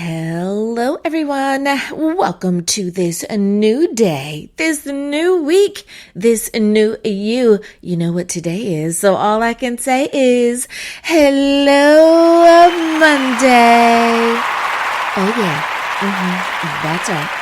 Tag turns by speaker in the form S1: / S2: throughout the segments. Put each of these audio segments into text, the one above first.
S1: Hello, everyone. Welcome to this new day, this new week, this new you. You know what today is, so all I can say is, hello, Monday. Oh, yeah. That's right.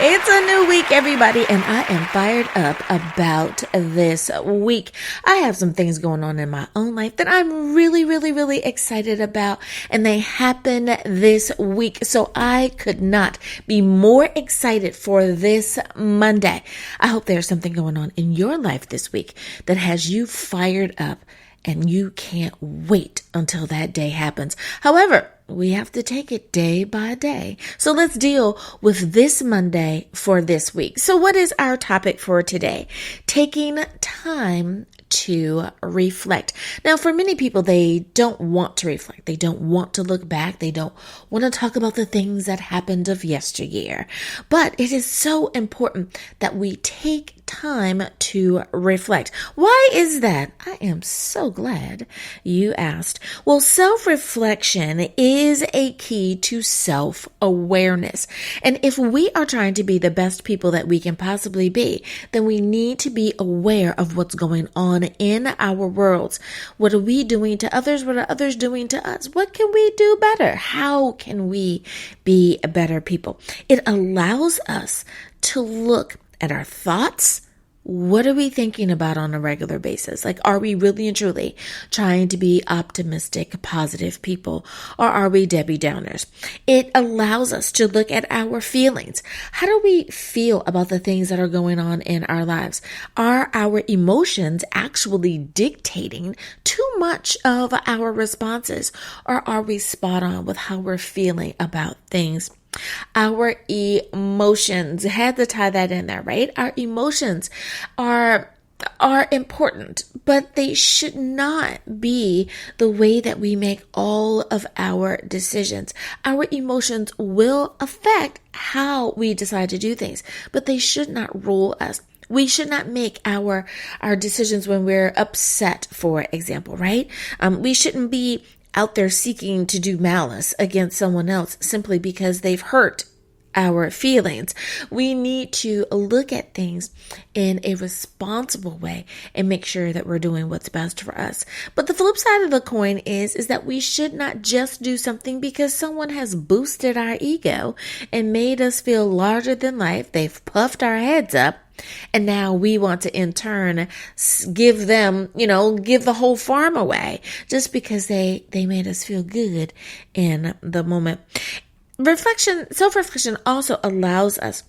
S1: It's a new week, everybody, and I am fired up about this week. I have some things going on in my own life that I'm really excited about, and they happen this week. So I could not be more excited for this Monday. I hope there's something going on in your life this week that has you fired up, and you can't wait until that day happens. However, we have to take it day by day. So let's deal with this Monday for this week. So what is our topic for today? Taking time to reflect. Now, for many people, they don't want to reflect. They don't want to look back. They don't want to talk about the things that happened of yesteryear. But it is so important that we take time to reflect. Why is that? I am so glad you asked. Well, self-reflection is a key to self-awareness. And if we are trying to be the best people that we can possibly be, then we need to be aware of what's going on in our worlds. What are we doing to others? What are others doing to us? What can we do better? How can we be better people? It allows us to look at our thoughts. What are we thinking about on a regular basis? Like, are we really and truly trying to be optimistic, positive people, or are we Debbie Downers? It allows us to look at our feelings. How do we feel about the things that are going on in our lives? Are our emotions actually dictating too much of our responses, or are we spot on with how we're feeling about things? Our emotions, had to tie that in there, right? Our emotions are important, but they should not be the way that we make all of our decisions. Our emotions will affect how we decide to do things, but they should not rule us. We should not make our decisions when we're upset, for example, right? We shouldn't be out there seeking to do malice against someone else simply because they've hurt our feelings. We need to look at things in a responsible way and make sure that we're doing what's best for us. But the flip side of the coin is that we should not just do something because someone has boosted our ego and made us feel larger than life. They've puffed our heads up. And now we want to in turn give them, give the whole farm away just because they made us feel good in the moment. Self-reflection also allows us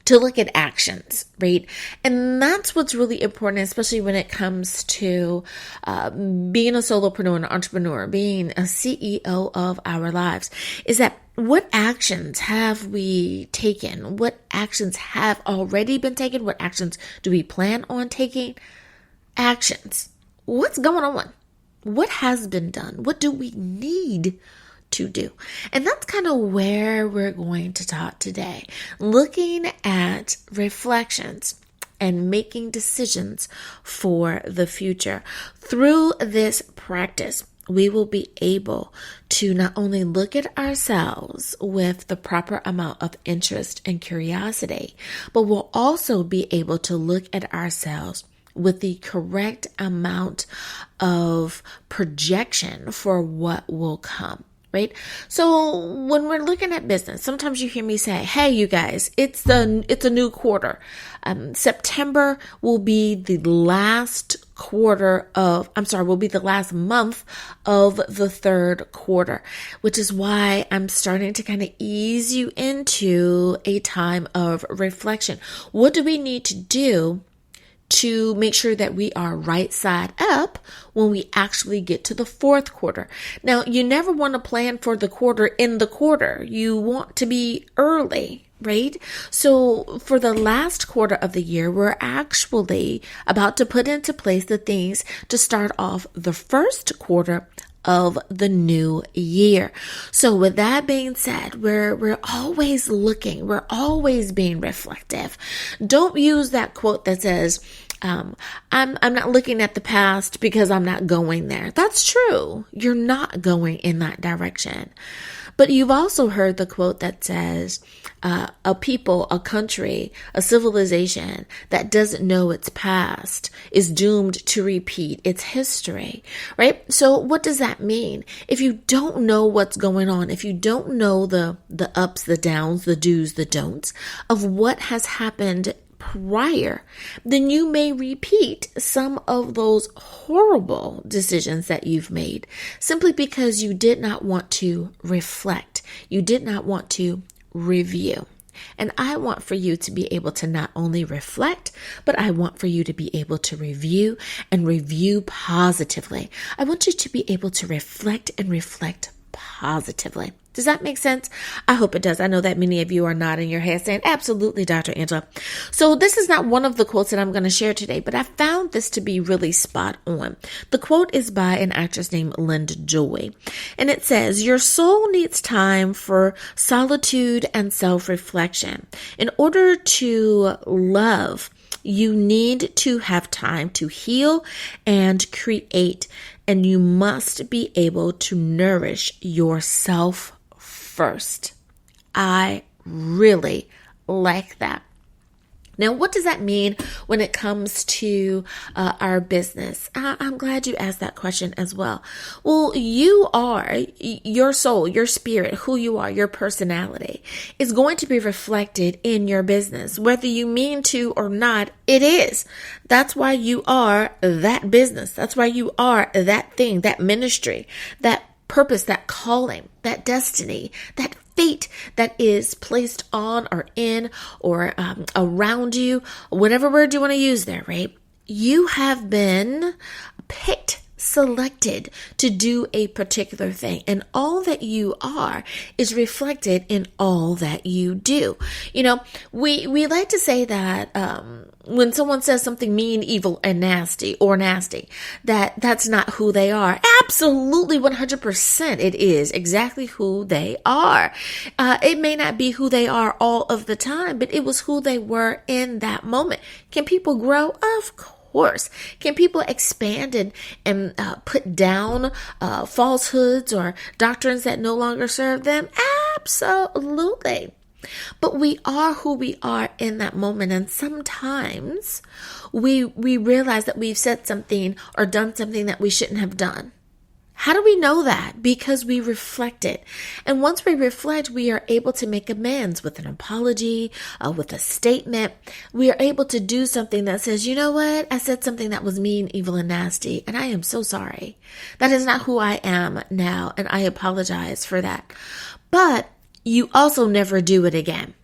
S1: to look at actions, right? And that's what's really important, especially when it comes to being a solopreneur, an entrepreneur, being a CEO of our lives, is that what actions have we taken? What actions have already been taken? What actions do we plan on taking? Actions. What's going on? What has been done? What do we need to do? And that's kind of where we're going to talk today. Looking at reflections and making decisions for the future. Through this practice, we will be able to not only look at ourselves with the proper amount of interest and curiosity, but we'll also be able to look at ourselves with the correct amount of projection for what will come. Right? So when we're looking at business, sometimes you hear me say, hey, you guys, it's a new quarter. September will be the last month of the third quarter, which is why I'm starting to kind of ease you into a time of reflection. What do we need to do to make sure that we are right side up when we actually get to the fourth quarter? Now, you never want to plan for the quarter in the quarter. You want to be early, right? So for the last quarter of the year, we're actually about to put into place the things to start off the first quarter of the new year. So with that being said, we're always looking, we're always being reflective. Don't use that quote that says, I'm not looking at the past because I'm not going there. That's true. You're not going in that direction. But you've also heard the quote that says, a people, a country, a civilization that doesn't know its past is doomed to repeat its history, right? So what does that mean? If you don't know what's going on, if you don't know the ups, the downs, the do's, the don'ts of what has happened prior, then you may repeat some of those horrible decisions that you've made simply because you did not want to reflect. You did not want to review. And I want for you to be able to not only reflect, but I want for you to be able to review and review positively. I want you to be able to reflect and reflect positively. Does that make sense? I hope it does. I know that many of you are nodding your head saying, absolutely, Dr. Angela. So this is not one of the quotes that I'm going to share today, but I found this to be really spot on. The quote is by an actress named Linda Joy, and it says, your soul needs time for solitude and self-reflection. In order to love, you need to have time to heal and create, and you must be able to nourish yourself first. I really like that. Now, what does that mean when it comes to our business? I'm glad you asked that question as well. Well, you are, your soul, your spirit, who you are, your personality is going to be reflected in your business. Whether you mean to or not, it is. That's why you are that business. That's why you are that thing, that ministry, that purpose, that calling, that destiny, that fate that is placed on or in or around you, whatever word you want to use there, right? You have been picked, selected to do a particular thing, and all that you are is reflected in all that you do. You know, we like to say that when someone says something mean, evil, and nasty, that's not who they are. Absolutely, 100% it is exactly who they are. It may not be who they are all of the time, but it was who they were in that moment. Can people grow? Of course. Can people expand and put down falsehoods or doctrines that no longer serve them? Absolutely. But we are who we are in that moment. And sometimes we realize that we've said something or done something that we shouldn't have done. How do we know that? Because we reflect it. And once we reflect, we are able to make amends with an apology, with a statement. We are able to do something that says, you know what? I said something that was mean, evil, and nasty, and I am so sorry. That is not who I am now, and I apologize for that. But you also never do it again.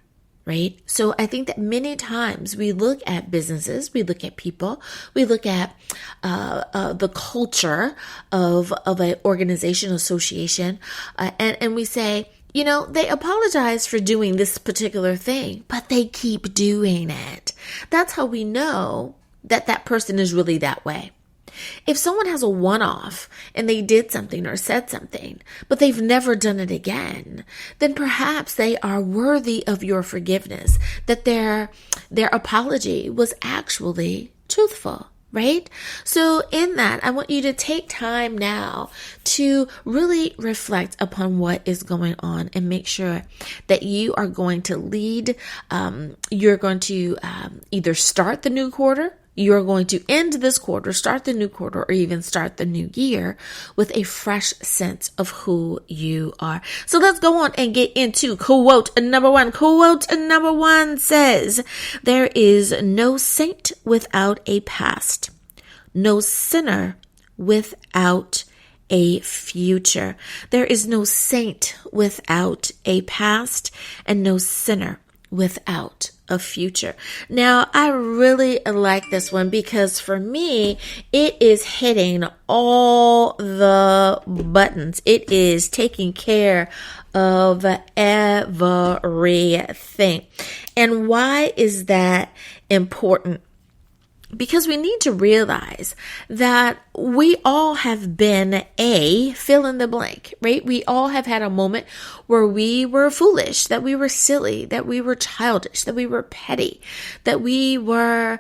S1: Right? So I think that many times we look at businesses, we look at people, we look at the culture of an organization, association, and we say, you know, they apologize for doing this particular thing, but they keep doing it. That's how we know that that person is really that way. If someone has a one-off and they did something or said something, but they've never done it again, then perhaps they are worthy of your forgiveness, that their apology was actually truthful, right? So in that, I want you to take time now to really reflect upon what is going on and make sure that you are going to lead, you're going to either start the new quarter, you're going to end this quarter, start the new quarter, or even start the new year with a fresh sense of who you are. So let's go on and get into quote number one. Quote number one says, there is no saint without a past, no sinner without a future. There is no saint without a past and no sinner without a future. Now, I really like this one because for me, it is hitting all the buttons. It is taking care of everything. And why is that important? Because we need to realize that we all have been a fill in the blank, right? We all have had a moment where we were foolish, that we were silly, that we were childish, that we were petty, that we were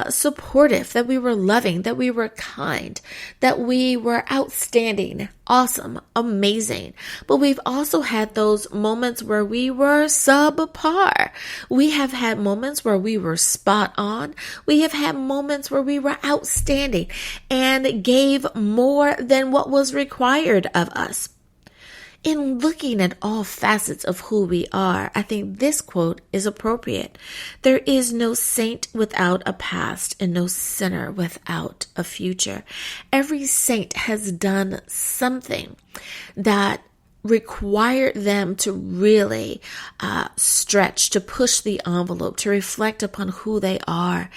S1: supportive, that we were loving, that we were kind, that we were outstanding, awesome, amazing. But we've also had those moments where we were subpar. We have had moments where we were spot on. We have had moments where we were outstanding and gave more than what was required of us. In looking at all facets of who we are, I think this quote is appropriate. There is no saint without a past and no sinner without a future. Every saint has done something that required them to really stretch, to push the envelope, to reflect upon who they are.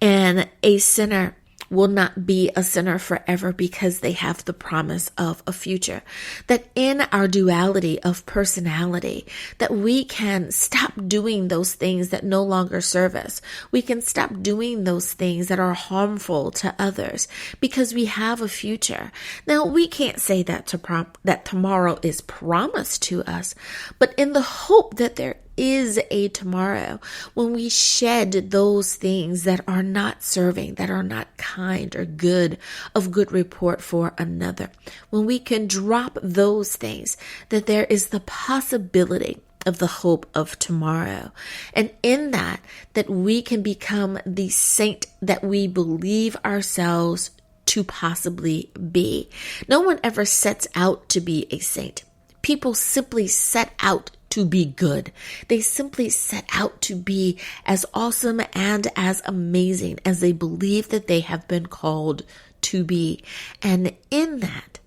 S1: And a sinner will not be a sinner forever because they have the promise of a future. That in our duality of personality, that we can stop doing those things that no longer serve us. We can stop doing those things that are harmful to others because we have a future. Now, we can't say that that tomorrow is promised to us, but in the hope that there is a tomorrow when we shed those things that are not serving, that are not kind or good, of good report for another. When we can drop those things, that there is the possibility of the hope of tomorrow. And in that we can become the saint that we believe ourselves to possibly be. No one ever sets out to be a saint. People simply set out to be good. They simply set out to be as awesome and as amazing as they believe that they have been called to be. And in that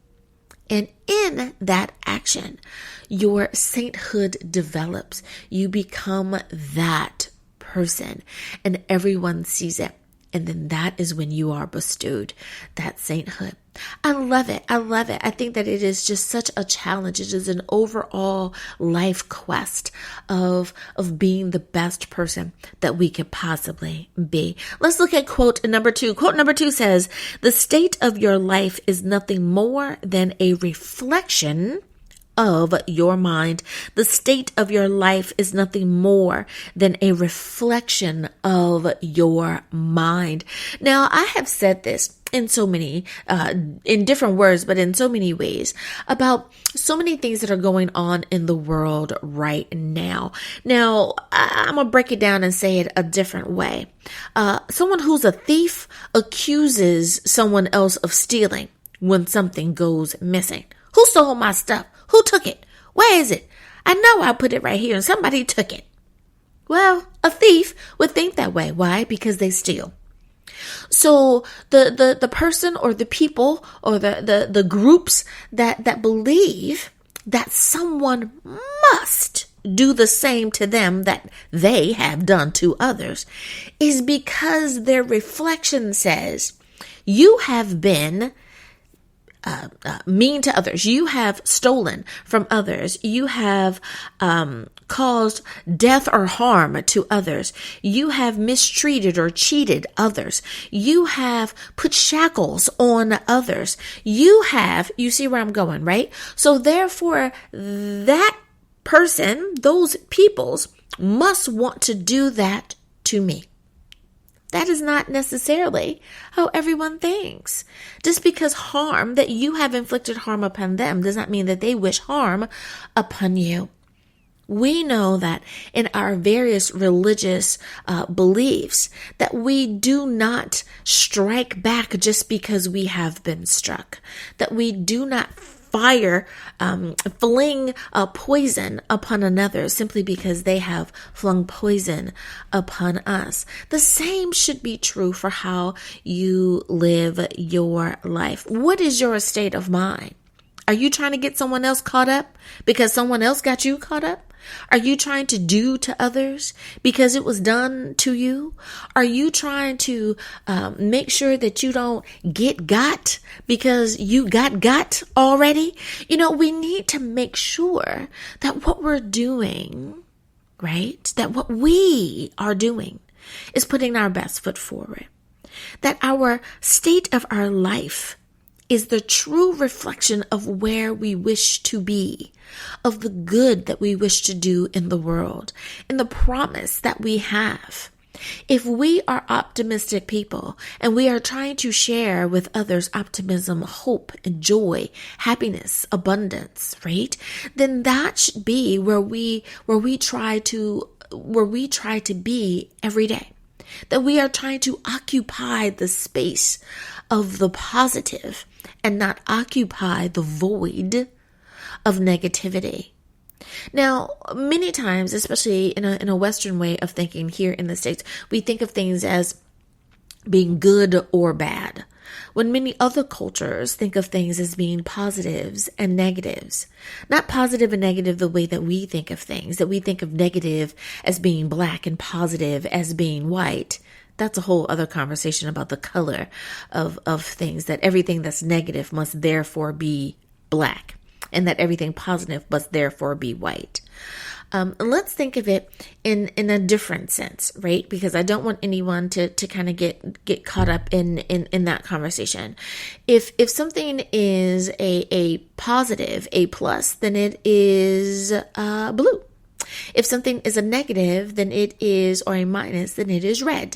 S1: action, your sainthood develops. You become that person and everyone sees it. And then that is when you are bestowed that sainthood. I love it. I love it. I think that it is just such a challenge. It is an overall life quest of being the best person that we could possibly be. Let's look at quote number 2. Quote number 2 says, "The state of your life is nothing more than a reflection of your mind." The state of your life is nothing more than a reflection of your mind. Now, I have said this in so many, in different words, but in so many ways, about so many things that are going on in the world right now. Now, I'm going to break it down and say it a different way. Someone who's a thief accuses someone else of stealing when something goes missing. Who stole my stuff? Who took it? Where is it? I know I put it right here and somebody took it. Well, a thief would think that way. Why? Because they steal. So the person or the people or the groups that believe that someone must do the same to them that they have done to others is because their reflection says, you have been mean to others. You have stolen from others. You have caused death or harm to others. You have mistreated or cheated others. You have put shackles on others. You see where I'm going, right? So therefore, that person, those peoples must want to do that to me. That is not necessarily how everyone thinks. Just because that you have inflicted harm upon them does not mean that they wish harm upon you. We know that in our various religious beliefs that we do not strike back just because we have been struck. That we do not fling poison upon another simply because they have flung poison upon us. The same should be true for how you live your life. What is your state of mind? Are you trying to get someone else caught up because someone else got you caught up? Are you trying to do to others because it was done to you? Are you trying to make sure that you don't get got because you got already? We need to make sure that what we're doing, right, that what we are doing is putting our best foot forward. That our state of our life is the true reflection of where we wish to be, of the good that we wish to do in the world, and the promise that we have. If we are optimistic people and we are trying to share with others optimism, hope, and joy, happiness, abundance, right? Then that should be where we try to be every day. That we are trying to occupy the space of the positive and not occupy the void of negativity. Now, many times, especially in a Western way of thinking here in the States, we think of things as being good or bad, when many other cultures think of things as being positives and negatives. Not positive and negative the way that we think of things, that we think of negative as being black and positive as being white. That's a whole other conversation about the color of things, that everything that's negative must therefore be black, and that everything positive must therefore be white. Let's think of it in a different sense, right? Because I don't want anyone to kind of get caught up in that conversation. If something is a positive, a plus, then it is blue. If something is a negative, then it is, or a minus, then it is red.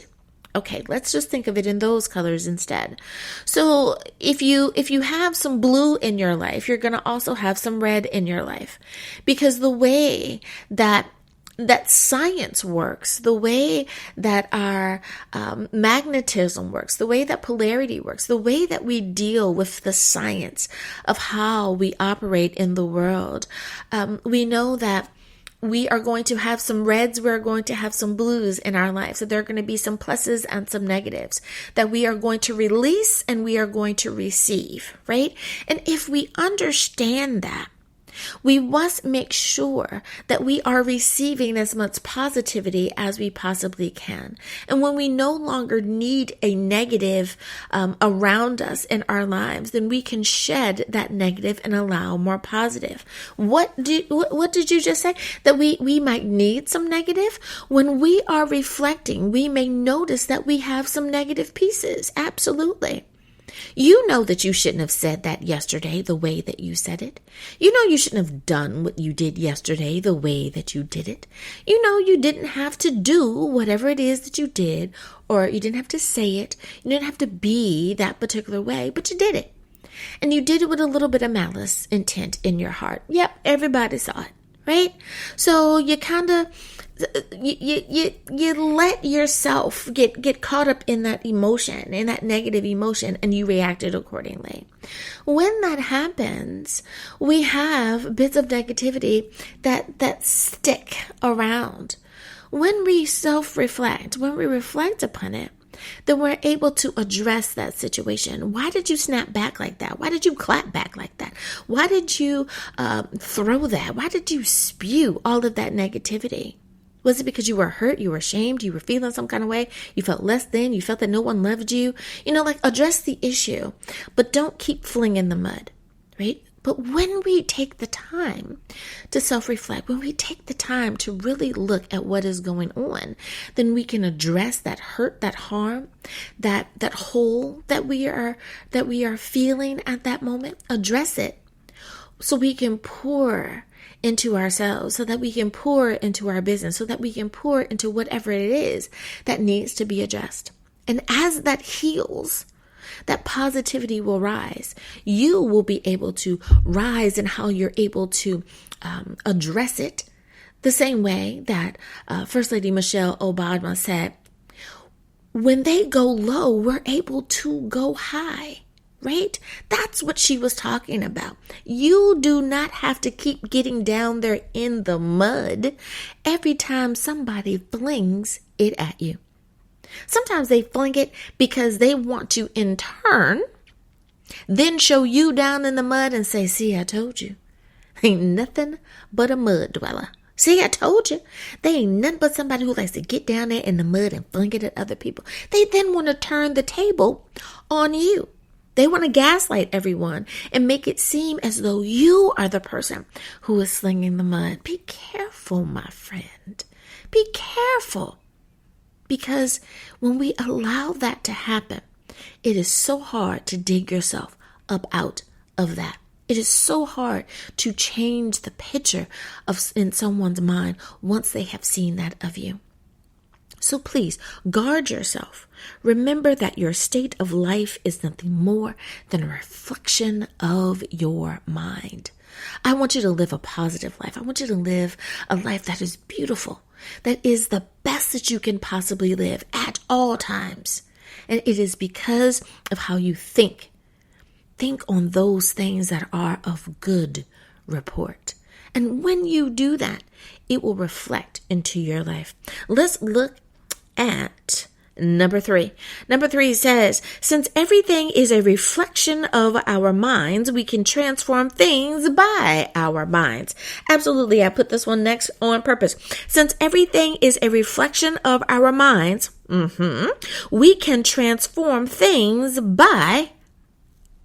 S1: Okay, let's just think of it in those colors instead. So if you have some blue in your life, you're going to also have some red in your life, because the way that science works, the way that our magnetism works, the way that polarity works, the way that we deal with the science of how we operate in the world, we know that we are going to have some reds, we're going to have some blues in our life. So there are going to be some pluses and some negatives that we are going to release and we are going to receive, right? And if we understand that, we must make sure that we are receiving as much positivity as we possibly can. And when we no longer need a negative around us in our lives, then we can shed that negative and allow more positive. What did you just say? That we might need some negative? When we are reflecting, we may notice that we have some negative pieces. Absolutely. You know that you shouldn't have said that yesterday the way that you said it. You know you shouldn't have done what you did yesterday the way that you did it. You know you didn't have to do whatever it is that you did, or you didn't have to say it. You didn't have to be that particular way, but you did it. And you did it with a little bit of malice intent in your heart. Yep, everybody saw it, right? So you kind of you let yourself get caught up in that emotion, in that negative emotion, and you reacted accordingly. When that happens, we have bits of negativity that stick around. When we self-reflect, when we reflect upon it, then we're able to address that situation. Why did you snap back like that? Why did you clap back like that? Why did you throw that? Why did you spew all of that negativity? Was it because you were hurt, you were ashamed, you were feeling some kind of way, you felt less than, you felt that no one loved you? Address the issue, but don't keep flinging the mud, right? But when we take the time to self-reflect, when we take the time to really look at what is going on, then we can address that hurt, that harm, that hole that we are feeling at that moment. Address it so we can pour into ourselves, so that we can pour into our business, so that we can pour into whatever it is that needs to be addressed. And as that heals, that positivity will rise. You will be able to rise in how you're able to address it, the same way that First Lady Michelle Obama said, when they go low, we're able to go high. Right? That's what she was talking about. You do not have to keep getting down there in the mud every time somebody flings it at you. Sometimes they fling it because they want to, in turn, then show you down in the mud and say, see, I told you. Ain't nothing but a mud dweller. See, I told you. They ain't nothing but somebody who likes to get down there in the mud and fling it at other people. They then want to turn the table on you. They want to gaslight everyone and make it seem as though you are the person who is slinging the mud. Be careful, my friend. Be careful. Because when we allow that to happen, it is so hard to dig yourself up out of that. It is so hard to change the picture in someone's mind once they have seen that of you. So please guard yourself. Remember that your state of life is nothing more than a reflection of your mind. I want you to live a positive life. I want you to live a life that is beautiful, that is the best that you can possibly live at all times. And it is because of how you think. Think on those things that are of good report. And when you do that, it will reflect into your life. Let's look at number 3. Number 3 says, since everything is a reflection of our minds, we can transform things by our minds. Absolutely. I put this one next on purpose. Since everything is a reflection of our minds, we can transform things by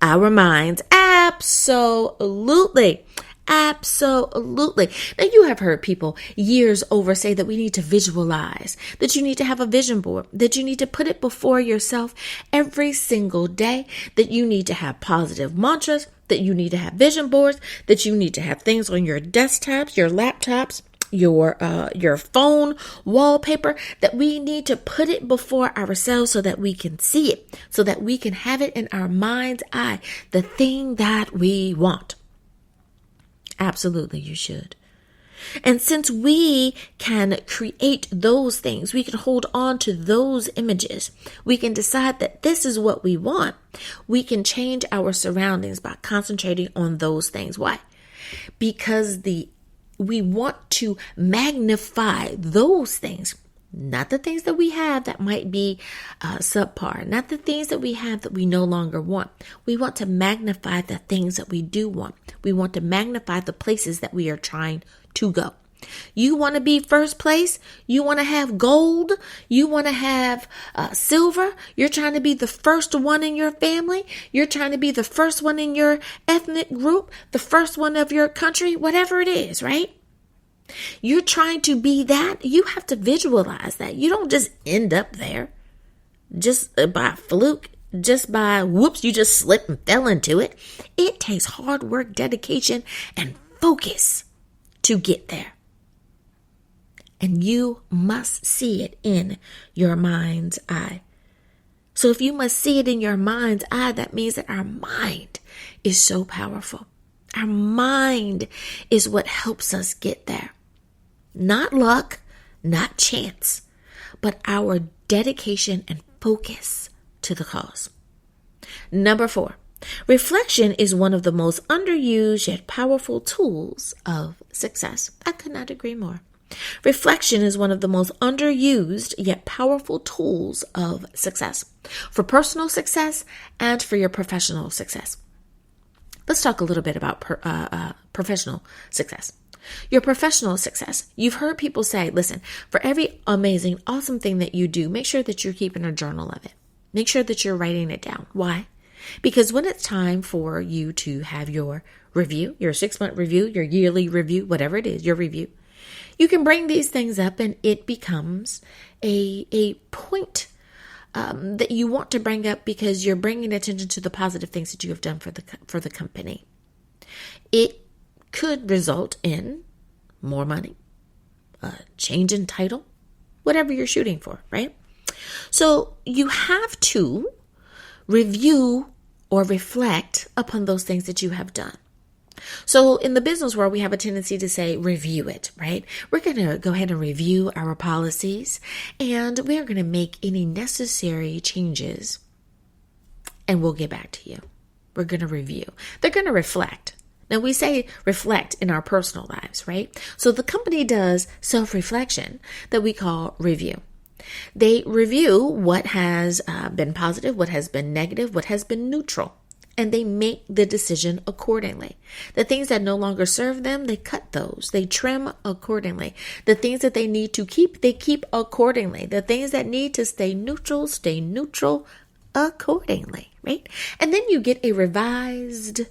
S1: our minds. Absolutely. Absolutely. Now, you have heard people years over say that we need to visualize, that you need to have a vision board, that you need to put it before yourself every single day, that you need to have positive mantras, that you need to have vision boards, that you need to have things on your desktops, your laptops, your phone wallpaper, that we need to put it before ourselves so that we can see it, so that we can have it in our mind's eye, the thing that we want. Absolutely, you should. And since we can create those things, we can hold on to those images, we can decide that this is what we want. We can change our surroundings by concentrating on those things. Why? Because we want to magnify those things, not the things that we have that might be subpar, not the things that we have that we no longer want. We want to magnify the things that we do want. We want to magnify the places that we are trying to go. You want to be first place? You want to have gold? You want to have silver? You're trying to be the first one in your family? You're trying to be the first one in your ethnic group? The first one of your country? Whatever it is, right? You're trying to be that. You have to visualize that. You don't just end up there just by fluke, just by whoops, you just slipped and fell into it. It takes hard work, dedication, and focus to get there. And you must see it in your mind's eye. So if you must see it in your mind's eye, that means that our mind is so powerful. Our mind is what helps us get there. Not luck, not chance, but our dedication and focus to the cause. Number 4, reflection is one of the most underused yet powerful tools of success. I could not agree more. Reflection is one of the most underused yet powerful tools of success, for personal success and for your professional success. Let's talk a little bit about professional success. Your professional success. You've heard people say, listen, for every amazing, awesome thing that you do, make sure that you're keeping a journal of it. Make sure that you're writing it down. Why? Because when it's time for you to have your review, your 6-month review, your yearly review, whatever it is, your review, you can bring these things up and it becomes a point that you want to bring up because you're bringing attention to the positive things that you have done for the company. It could result in more money, a change in title, whatever you're shooting for, right? So you have to review or reflect upon those things that you have done. So in the business world, we have a tendency to say, review it, right? We're going to go ahead and review our policies and we're going to make any necessary changes and we'll get back to you. We're going to review. They're going to reflect. Now we say reflect in our personal lives, right? So the company does self-reflection that we call review. They review what has been positive, what has been negative, what has been neutral, and they make the decision accordingly. The things that no longer serve them, they cut those. They trim accordingly. The things that they need to keep, they keep accordingly. The things that need to stay neutral accordingly, right? And then you get a revised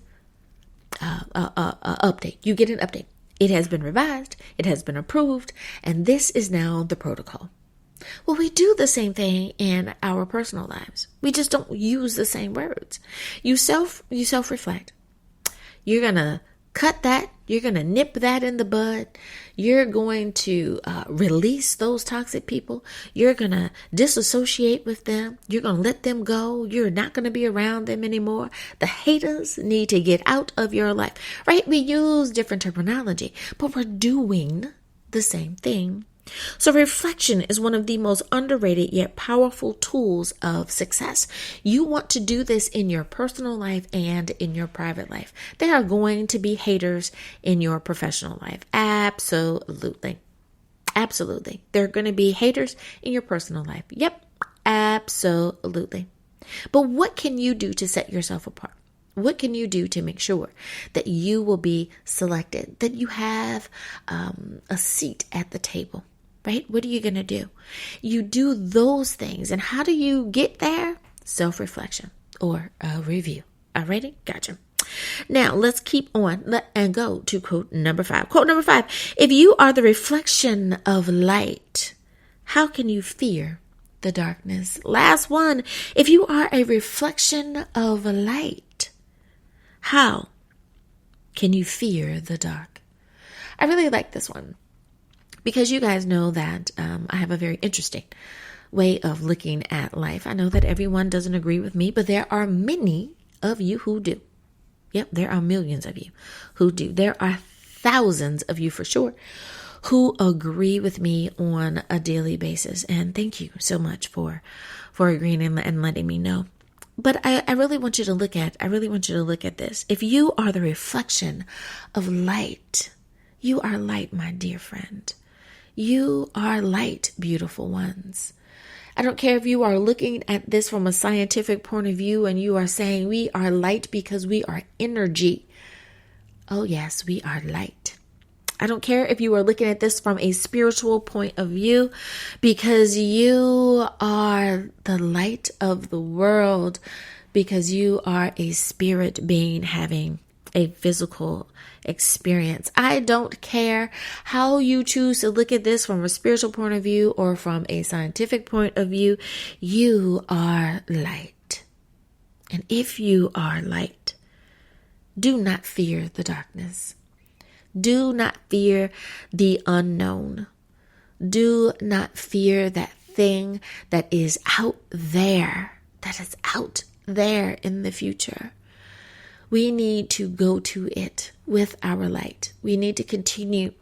S1: update. You get an update. It has been revised. It has been approved. And this is now the protocol. Well, we do the same thing in our personal lives. We just don't use the same words. You self-reflect. You're going to cut that. You're going to nip that in the bud. You're going to release those toxic people. You're going to disassociate with them. You're going to let them go. You're not going to be around them anymore. The haters need to get out of your life, right? We use different terminology, but we're doing the same thing. So reflection is one of the most underrated yet powerful tools of success. You want to do this in your personal life and in your private life. There are going to be haters in your professional life. Absolutely. Absolutely. There are going to be haters in your personal life. Yep. Absolutely. But what can you do to set yourself apart? What can you do to make sure that you will be selected, that you have a seat at the table? Right? What are you going to do? You do those things. And how do you get there? Self-reflection or a review. Alrighty? Gotcha. Now, let's keep on and go to quote number 5. Quote number 5. If you are the reflection of light, how can you fear the darkness? Last one. If you are a reflection of light, how can you fear the dark? I really like this one. Because you guys know that I have a very interesting way of looking at life. I know that everyone doesn't agree with me, but there are many of you who do. Yep, there are millions of you who do. There are thousands of you for sure who agree with me on a daily basis. And thank you so much for agreeing and letting me know. But I really want you to look at this. If you are the reflection of light, you are light, my dear friend. You are light, beautiful ones. I don't care if you are looking at this from a scientific point of view and you are saying we are light because we are energy. Oh yes, we are light. I don't care if you are looking at this from a spiritual point of view because you are the light of the world, because you are a spirit being having a physical experience. I don't care how you choose to look at this from a spiritual point of view or from a scientific point of view. You are light. And if you are light, do not fear the darkness. Do not fear the unknown. Do not fear that thing that is out there, in the future. We need to go to it with our light. We need to continue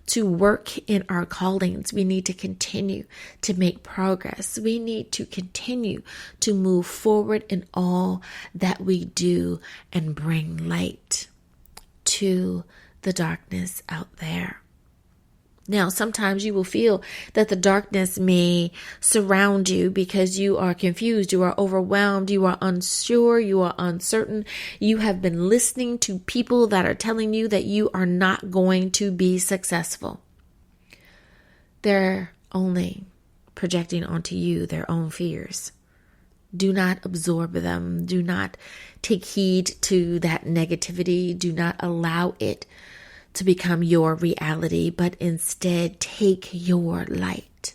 S1: to work in our callings. We need to continue to make progress. We need to continue to move forward in all that we do and bring light to the darkness out there. Now, sometimes you will feel that the darkness may surround you because you are confused, you are overwhelmed, you are unsure, you are uncertain. You have been listening to people that are telling you that you are not going to be successful. They're only projecting onto you their own fears. Do not absorb them. Do not take heed to that negativity. Do not allow it to become your reality, but instead take your light.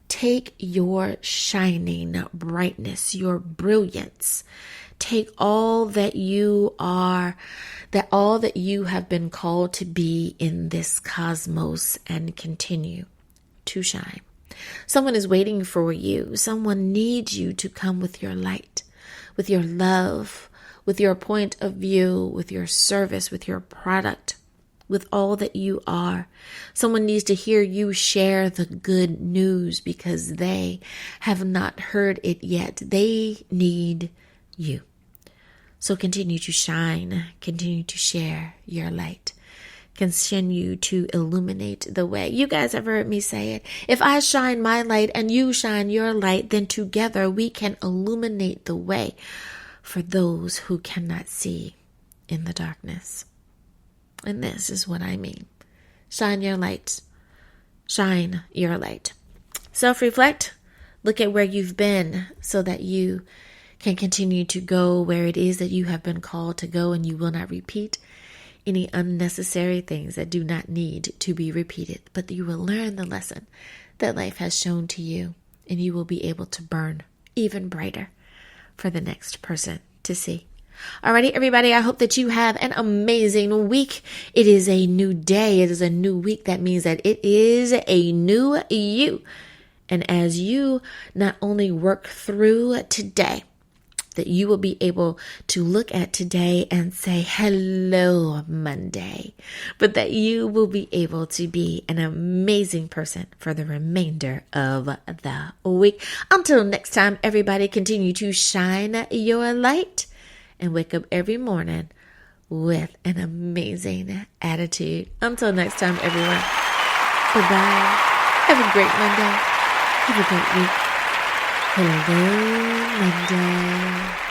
S1: Take your shining brightness, your brilliance. Take all that you are, all that you have been called to be in this cosmos, and continue to shine. Someone is waiting for you. Someone needs you to come with your light, with your love, with your point of view, with your service, with your product, with all that you are. Someone needs to hear you share the good news because they have not heard it yet. They need you. So continue to shine, continue to share your light, continue to illuminate the way. You guys have heard me say it. If I shine my light and you shine your light, then together we can illuminate the way for those who cannot see in the darkness. And this is what I mean. Shine your light. Shine your light. Self-reflect. Look at where you've been so that you can continue to go where it is that you have been called to go, and you will not repeat any unnecessary things that do not need to be repeated. But you will learn the lesson that life has shown to you, and you will be able to burn even brighter for the next person to see. Alrighty, everybody, I hope that you have an amazing week. It is a new day. It is a new week. That means that it is a new you. And as you not only work through today, that you will be able to look at today and say, hello, Monday, but that you will be able to be an amazing person for the remainder of the week. Until next time, everybody, continue to shine your light and wake up every morning with an amazing attitude. Until next time, everyone. Bye-bye. Have a great Monday. Have a great week. Hello, Monday.